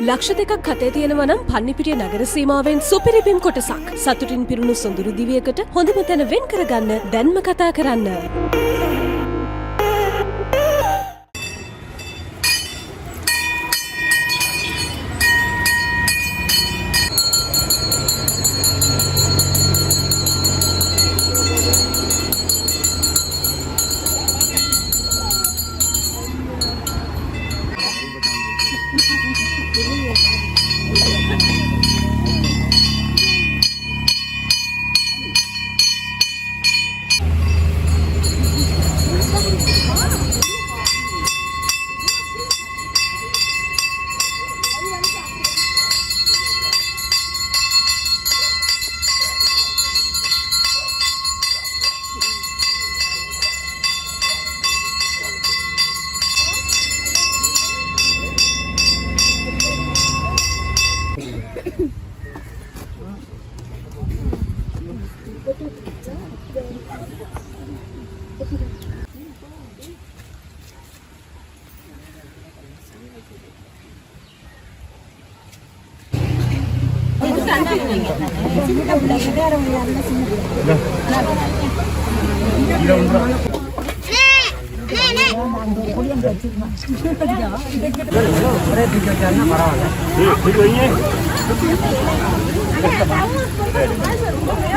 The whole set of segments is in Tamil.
ලක්ෂ දෙකක් හතේ තියෙනවා නම් පන්නිපිටිය නගර සීමාවෙන් සුපිරිබිම් කොටසක් සතුටින් පිරුණු සොඳුරු දිවියකට හොඳම තැන වෙන් කරගන්න දැන්ම කතා කරන්න.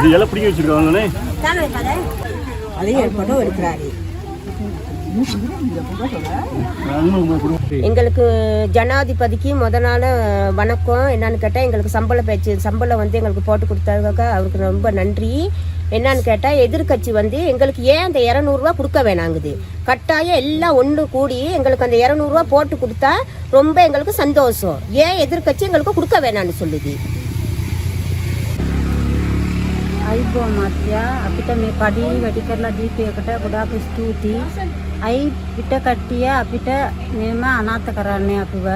இதெல்லாம் பிடிக்க வச்சிருக்காங்கண்ணே. எங்களுக்கு ஜனாதிபதிக்கு முத நாள் வணக்கம். என்னன்னு கேட்டால் எங்களுக்கு சம்பளம் வந்து எங்களுக்கு போட்டு கொடுத்ததுக்காக அவருக்கு ரொம்ப நன்றி. என்னன்னு கேட்டால் எதிர்கட்சி வந்து எங்களுக்கு ஏன் அந்த 200 கொடுக்க வேணாங்குது. கட்டாயம் எல்லாம் ஒன்று கூடி எங்களுக்கு அந்த 200 போட்டு கொடுத்தா ரொம்ப எங்களுக்கு சந்தோஷம். ஏன் எதிர்கட்சி எங்களுக்கு கொடுக்க வேணான்னு சொல்லுது. අයිබෝ මාත්‍යා අපිට මේ පඩි වැඩි කරලා දීපේකට ගොඩාක් ස්තුතියි. අයි පිට කට්ටිය අපිට මේම අනාථ කරන්නේ අපිව.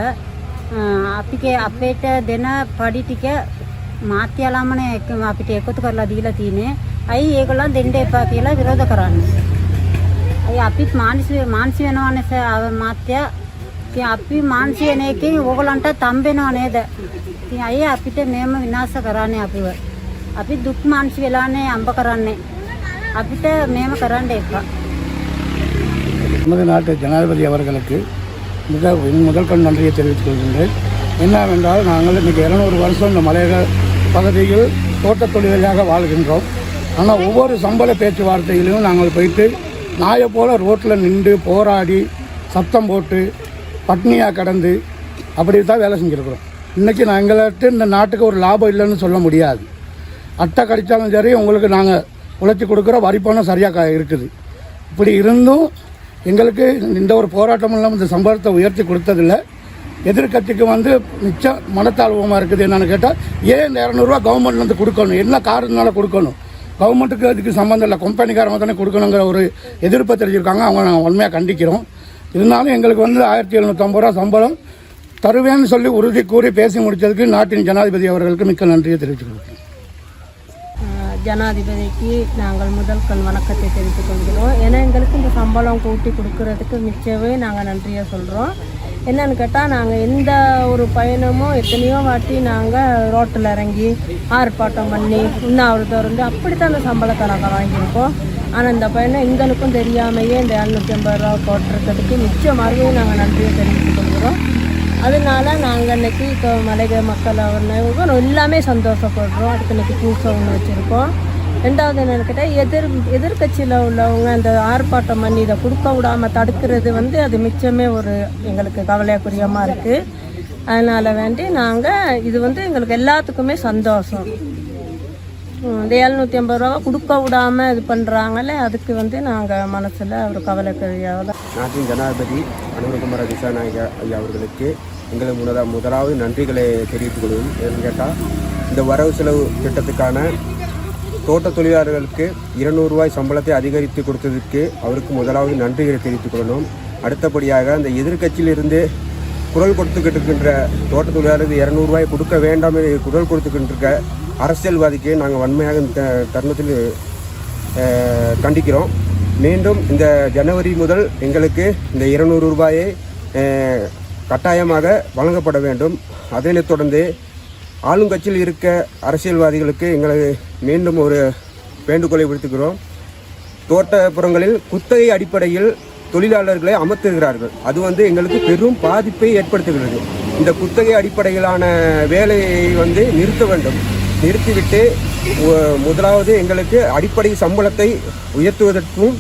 අපේට දෙන පඩි ටික මාත්‍යාලාමනේ අපිට එකතු කරලා දීලා තියෙන්නේ. අයි ඒගොල්ලන් දෙන්න එපා කියලා විරෝධ කරන්නේ. අයි අපිත් මානසික වෙනවනේ මාත්‍යා. ඉතින් අපි මානසික වෙන එකෙන් ඕගොල්ලන්ට තම්බෙනව නේද? ඉතින් අයි අපිට මේම විනාශ කරන්නේ අපිව. අපි දුක් මානසි වෙලානේ අම්බ කරන්නේ. අපිට මේම කරන්න එපා. நமது நாட்டு ஜனாதிபதி அவர்களுக்கு முதல் கண் நன்றியை தெரிவித்துக் கொள்கின்றேன். என்னவென்றால் நாங்கள் இன்றைக்கி 200 வருஷம் இந்த மலையக பகுதியில் தோட்டத் தொழிலாளியாக வாழ்கின்றோம். ஆனால் ஒவ்வொரு சம்பள பேச்சுவார்த்தையிலும் நாங்கள் போயிட்டு நாயை போல் ரோட்டில் நின்று போராடி சத்தம் போட்டு பட்னியாக கடந்து அப்படி தான் வேலை செஞ்சுருக்கிறோம். இன்றைக்கி எங்கள்கிட்ட இந்த நாட்டுக்கு ஒரு லாபம் இல்லைன்னு சொல்ல முடியாது. அட்டை கடித்தாலும் சரி உங்களுக்கு நாங்கள் உழைச்சி கொடுக்குற வரிப்பணம் சரியாக இருக்குது. இப்படி இருந்தும் எங்களுக்கு இந்த ஒரு போராட்டம் இல்லாமல் இந்த சம்பளத்தை உயர்த்தி கொடுத்ததில்லை. எதிர்கட்சிக்கு வந்து மிச்சம் மனத்தாழ்வமாக இருக்குது. என்னென்னு கேட்டால் ஏன் இந்த 200 கவர்மெண்ட்லேருந்து கொடுக்கணும், என்ன காரணத்தினால கொடுக்கணும், கவர்மெண்ட்டுக்கு அதுக்கு சம்மந்தம் இல்லை, கம்பெனிக்காரங்க தானே கொடுக்கணுங்கிற ஒரு எதிர்ப்பை தெரிஞ்சிருக்காங்க. அவங்க நாங்கள் உண்மையாக கண்டிக்கிறோம். இருந்தாலும் எங்களுக்கு வந்து 1750 சம்பளம் தருவேன்னு சொல்லி உறுதி கூறி பேசி முடித்ததுக்கு நாட்டின் ஜனாதிபதி அவர்களுக்கு மிக்க நன்றியை தெரிவித்துக் ஜனாதிபதிக்கு நாங்கள் முதல் கண் வணக்கத்தை தெரிவித்துக் கொள்கிறோம். ஏன்னா எங்களுக்கு இந்த சம்பளம் கூட்டி கொடுக்கறதுக்கு மிச்சவே நாங்கள் நன்றியாக சொல்கிறோம். என்னன்னு கேட்டால் நாங்கள் எந்த ஒரு பயணமும் எத்தனையோ வாட்டி நாங்கள் ரோட்டில் இறங்கி ஆர்ப்பாட்டம் பண்ணி உண்ணாவிரதம் இருந்து அப்படித்தான் அந்த சம்பளத்தை நாங்கள் வாங்கியிருக்கோம். ஆனால் இந்த பயணம் எங்களுக்கும் தெரியாமையே இந்த 750 போட்டிருக்கிறதுக்கு மிச்சமாகவே நாங்கள் நன்றியை தெரிவித்துக் கொள்கிறோம். அதனால நாங்கள் இன்றைக்கி இப்போ மலைய மக்கள் அவர் எல்லாமே சந்தோஷப்படுறோம். அதுக்கு இன்றைக்கி பூசை ஒன்று வச்சுருக்கோம். ரெண்டாவது என்னென்னு கேட்டால் எதிர்கட்சியில் உள்ளவங்க அந்த ஆர்ப்பாட்டம் பண்ணி இதை கொடுக்க விடாமல் தடுக்கிறது வந்து அது மிச்சமே ஒரு எங்களுக்கு கவலைக்குரியமாக இருக்குது. அதனால் வேண்டி நாங்கள் இது வந்து எங்களுக்கு எல்லாத்துக்குமே சந்தோஷம். இந்த 750 கொடுக்க விடாமல் இது பண்ணுறாங்களே அதுக்கு வந்து நாங்கள் மனசில் ஒரு கவலைக்குரியாத. நாட்டின் ஜனாதிபதி அனுரகுமார திசாநாயக ஐயா அவர்களுக்கு எங்களை முதலாவது நன்றிகளை தெரிவித்துக் கொள்வோம். ஏன்னு கேட்டால் இந்த வரவு செலவு திட்டத்துக்கான தோட்ட தொழிலாளர்களுக்கு 200 சம்பளத்தை அதிகரித்து கொடுத்ததற்கு அவருக்கு முதலாவது நன்றிகளை தெரிவித்துக் கொள்ளணும். அடுத்தபடியாக அந்த எதிர்கட்சியிலிருந்து குரல் கொடுத்துக்கிட்டு இருக்கின்ற தோட்ட தொழிலாளருக்கு 200 கொடுக்க வேண்டாம் குரல் கொடுத்துக்கிட்டு இருக்க அரசியல்வாதிக்கு நாங்கள் வன்மையாக இந்த தருணத்தில் கண்டிக்கிறோம். மீண்டும் இந்த ஜனவரி முதல் எங்களுக்கு இந்த 200 ரூபாயை கட்டாயமாக வழங்கப்பட வேண்டும். அதனைத் தொடர்ந்து ஆளுங்கட்சியில் இருக்க அரசியல்வாதிகளுக்கு எங்களை மீண்டும் ஒரு வேண்டுகோளை விடுத்துக்கிறோம். தோட்டப்புறங்களில் குத்தகை அடிப்படையில் தொழிலாளர்களை அமர்த்துகிறார்கள். அது எங்களுக்கு பெரும் பாதிப்பை ஏற்படுத்துகிறது. இந்த குத்தகை அடிப்படையிலான வேலையை நிறுத்த வேண்டும். நிறுத்திவிட்டு முதலாவது எங்களுக்கு அடிப்படை சம்பளத்தை உயர்த்துவதற்கும்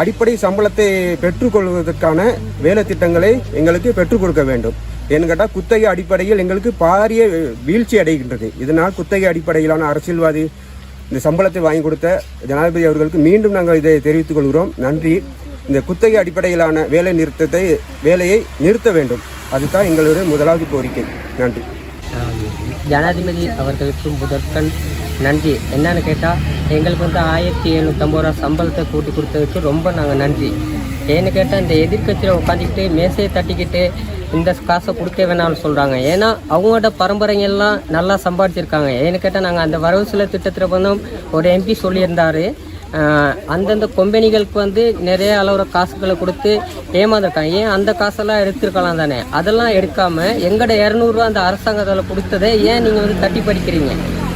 அடிப்படை சம்பளத்தை பெற்றுக்கொள்வதற்கான வேலை திட்டங்களை எங்களுக்கு பெற்றுக் கொடுக்க வேண்டும். ஏன்னு கேட்டால் குத்தகை அடிப்படையில் எங்களுக்கு பாரிய வீழ்ச்சி அடைகின்றது. இதனால் குத்தகை அடிப்படையிலான அரசியல்வாதி இந்த சம்பளத்தை வாங்கி கொடுத்த ஜனாதிபதி அவர்களுக்கு மீண்டும் நாங்கள் இதை தெரிவித்துக் கொள்கிறோம். நன்றி. இந்த குத்தகை அடிப்படையிலான வேலையை நிறுத்த வேண்டும். அதுதான் எங்களுடைய முதலாவது கோரிக்கை. நன்றி. ஜனாதிபதி அவர்களுக்கு முதற்கண் நன்றி. என்னன்னு கேட்டால் எங்களுக்கு 1750 ரூபா சம்பளத்தை கூட்டி கொடுத்ததுக்கு ரொம்ப நாங்கள் நன்றி. ஏன்னு கேட்டால் இந்த எதிர்கட்சியில் உட்காந்துக்கிட்டு மேசையை தட்டிக்கிட்டு இந்த காசை கொடுக்க வேணாம்னு சொல்கிறாங்க. ஏன்னா அவங்களோட பரம்பரைங்கெல்லாம் நல்லா சம்பாதிச்சிருக்காங்க. ஏன்னு கேட்டால் நாங்கள் அந்த வரவு செலவு திட்டத்தில் ஒரு எம்பி சொல்லியிருந்தார், அந்தந்த கம்பெனிகளுக்கு நிறைய அளவுற காசுகளை கொடுத்து ஏமாந்துருக்காங்க. ஏன் அந்த காசெல்லாம் எடுத்துருக்கலாம் தானே? அதெல்லாம் எடுக்காமல் எங்கள்ட 200 ரூபா அந்த அரசாங்கத்தில் கொடுத்ததை ஏன் நீங்கள் தட்டி படிக்கிறீங்க?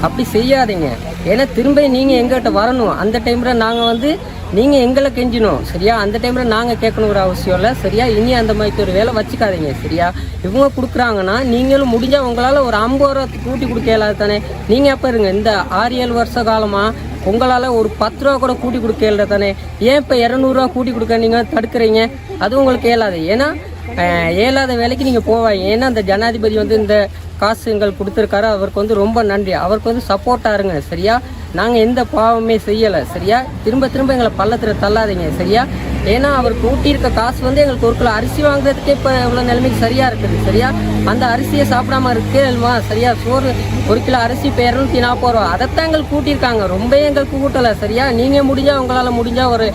அப்படி செய்யாதீங்க. ஏன்னா திரும்ப நீங்கள் எங்கள்கிட்ட வரணும். அந்த டைமில் நாங்கள் நீங்கள் எங்களை கெஞ்சணும். சரியா? அந்த டைமில் நாங்கள் கேட்கணுங்கிற அவசியம் இல்லை. சரியா? இனி அந்த மாதிரி ஒரு வேலை வச்சுக்காதீங்க. சரியா? இவங்க கொடுக்குறாங்கன்னா நீங்களும் முடிஞ்சால் உங்களால் ஒரு 50 ரூபா கூட்டி கொடுக்க இயலாது தானே? நீங்கள் எப்போ இருங்க இந்த 6-7 வருஷ காலமாக உங்களால் ஒரு 10 ரூபா கூட கூட்டி கொடுக்க இயல தானே? ஏன் இப்போ 200 ரூபா கூட்டி கொடுக்க நீங்கள் தடுக்கிறீங்க? அது உங்களுக்கு இயலாது. ஏன்னா இயலாத வேலைக்கு நீங்கள் போவாங்க. ஏன்னா அந்த ஜனாதிபதி இந்த காசு எங்களுக்கு கொடுத்துருக்காரு. அவருக்கு ரொம்ப நன்றி. அவருக்கு சப்போர்ட்டாக இருங்க. சரியா? நாங்கள் எந்த பாவமே செய்யலை. சரியா? திரும்ப திரும்ப எங்களை பள்ளத்தில் தள்ளாதீங்க. சரியா? ஏன்னா அவர் கூட்டியிருக்க காசு எங்களுக்கு 1 கிலோ அரிசி வாங்குறதுக்கே இப்போ இவ்வளோ நிலைமைக்கு சரியாக இருக்குது. சரியா? அந்த அரிசியை சாப்பிடாம இருக்கேல்வா? சரியா? சோறு 1 கிலோ அரிசி இப்போ 240 ரூபா. அதைத்தான் எங்களுக்கு கூட்டியிருக்காங்க. ரொம்ப எங்களுக்கு கூட்டலை. சரியா? நீங்கள் முடிஞ்சால் உங்களால் முடிஞ்சால் ஒரு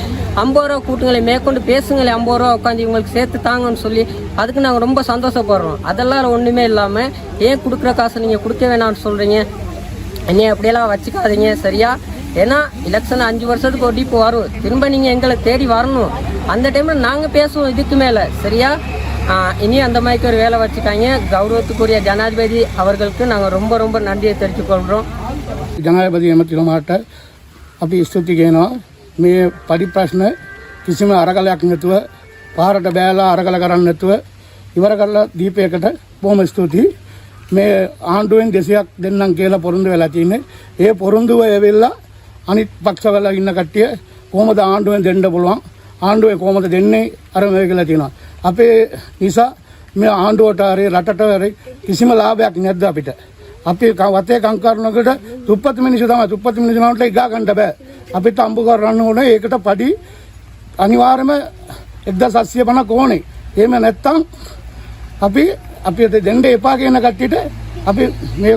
50 ரூபா கூட்டுங்களை மேற்கொண்டு பேசுங்களே. 50 ரூபா உட்காந்து இவங்களுக்கு சேர்த்து தாங்கன்னு சொல்லி அதுக்கு நாங்கள் ரொம்ப சந்தோஷப்படுறோம். அதெல்லாம் ஒன்றுமே இல்லாமல் ஏன் கொடுக்குற காசை நீங்கள் கொடுக்க வேணாம்னு சொல்கிறீங்க? என்னைய அப்படியெல்லாம் வச்சுக்காதீங்க. சரியா? ஏன்னா எலெக்ஷன் 5 வருஷத்துக்கு ஒரு இப்போ வரும். திரும்ப நீங்கள் எங்களை தேடி வரணும். அந்த டைமில் நாங்கள் பேசுவோம் இதுக்கு மேலே. சரியா? இனி அந்த மாதிரி ஒரு வேலை வச்சுக்காங்க. கௌரவத்துக்குரிய ஜனாதிபதி அவர்களுக்கு நாங்கள் ரொம்ப ரொம்ப நன்றியை தெரிவித்துக்கொள்கிறோம். ජනාධිපති ඇමතිතුමාට අපි ස්තුති කියනවා. මේ පරිප්‍රශ්න කිසිම අරගලයක් නැතුව පාරට බෑලා අරගල කරන්නේ නැතුව ඉවර කරලා දීපයකට බොහොම ස්තුතියි. මේ ආණ්ඩුවෙන් 200ක් දෙන්නම් කියලා පොරොන්දු වෙලා තින්නේ. ඒ පොරොන්දුව ඇවිල්ලා අනිත් පක්ෂවල ඉන්න කට්ටිය කොහොමද ආණ්ඩුවෙන් දෙන්න පුළුවන්? ආණ්ඩුවේ කොහොමද දෙන්නේ? අර මේ කියලා තියෙනවා. අපේ නිසා මේ ආණ්ඩුවට හරි රටට හරි කිසිම ලාභයක් නැද්ද අපිට? අපි වතේ කංකරනකට දුප්පත් මිනිස්සු තමයි. දුප්පත් මිනිස්සුන්ට ඉගා ගන්න බෑ. අපිට අම්බු කරන්න ඕනේ. ඒකට පඩි අනිවාර්යයෙන්ම 1750ක් ඕනේ. එහෙම නැත්තම් අපි දෙන්න එපා කියන කට්ටියට අපි මේ